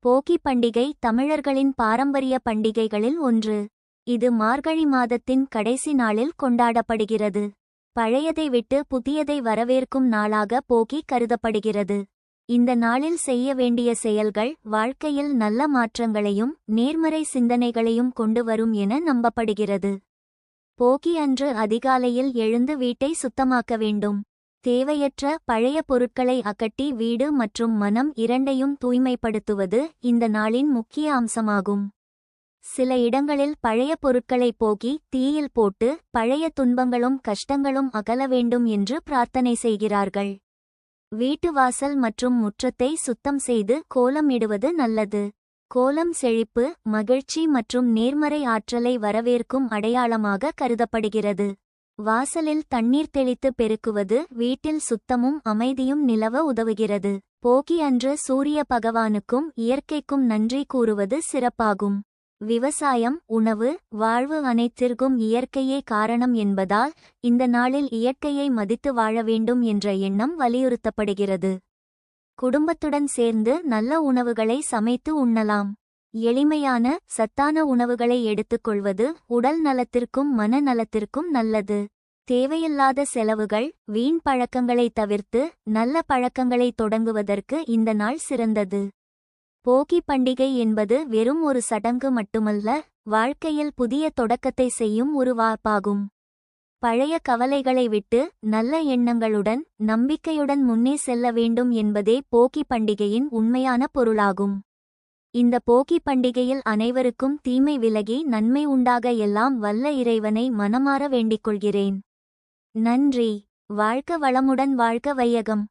போகி பண்டிகை தமிழர்களின் பாரம்பரிய பண்டிகைகளில் ஒன்று. இது மார்கழி மாதத்தின் கடைசி நாளில் கொண்டாடப்படுகிறது. பழையதை விட்டு புதியதை வரவேற்கும் நாளாக போகி கருதப்படுகிறது. இந்த நாளில் செய்ய வேண்டிய செயல்கள் வாழ்க்கையில் நல்ல மாற்றங்களையும் நேர்மறை சிந்தனைகளையும் கொண்டு வரும் என நம்பப்படுகிறது. போகி அன்று அதிகாலையில் எழுந்து வீட்டை சுத்தமாக்க வேண்டும். தேவையற்ற பழைய பொருட்களை அகற்றி வீடு மற்றும் மனம் இரண்டையும் தூய்மைப்படுத்துவது இந்த நாளின் முக்கிய அம்சமாகும். சில இடங்களில் பழைய பொருட்களை போகி தீயில் போட்டு பழைய துன்பங்களும் கஷ்டங்களும் அகல வேண்டும் என்று பிரார்த்தனை செய்கிறார்கள். வீட்டு வாசல் மற்றும் முற்றத்தை சுத்தம் செய்து கோலம் இடுவது நல்லது. கோலம் செழிப்பு, மகிழ்ச்சி மற்றும் நேர்மறை ஆற்றலை வரவேற்கும் அடையாளமாக கருதப்படுகிறது. வாசலில் தண்ணீர் தெளித்து பெருக்குவது வீட்டில் சுத்தமும் அமைதியும் நிலவ உதவுகிறது. போகி அன்று சூரிய பகவானுக்கும் இயற்கைக்கும் நன்றி கூறுவது சிறப்பாகும். விவசாயம், உணவு, வாழ்வு அனைத்திற்கும் இயற்கையே காரணம் என்பதால் இந்த நாளில் இயற்கையை மதித்து வாழ வேண்டும் என்ற எண்ணம் வலியுறுத்தப்படுகிறது. குடும்பத்துடன் சேர்ந்து நல்ல உணவுகளை சமைத்து உண்ணலாம். எளிமையான சத்தான உணவுகளை எடுத்துக்கொள்வது உடல் நலத்திற்கும் மன நலத்திற்கும் நல்லது. தேவையில்லாத செலவுகள், வீண் பழக்கங்களை தவிர்த்து நல்ல பழக்கங்களை தொடங்குவதற்கு இந்த நாள் சிறந்தது. போகி பண்டிகை என்பது வெறும் ஒரு சடங்கு மட்டுமல்ல, வாழ்க்கையில் புதிய தொடக்கத்தை செய்யும் ஒரு வாய்ப்பாகும். பழைய கவலைகளை விட்டு நல்ல எண்ணங்களுடன் நம்பிக்கையுடன் முன்னே செல்ல வேண்டும் என்பதே போகி பண்டிகையின் உண்மையான பொருளாகும். இந்த போகி பண்டிகையில் அனைவருக்கும் தீமை விலகி நன்மை உண்டாக எல்லாம் வல்ல இறைவனை மனமார வேண்டிக் கொள்கிறேன். நன்றி. வாழ்க வளமுடன், வாழ்க வையகம்.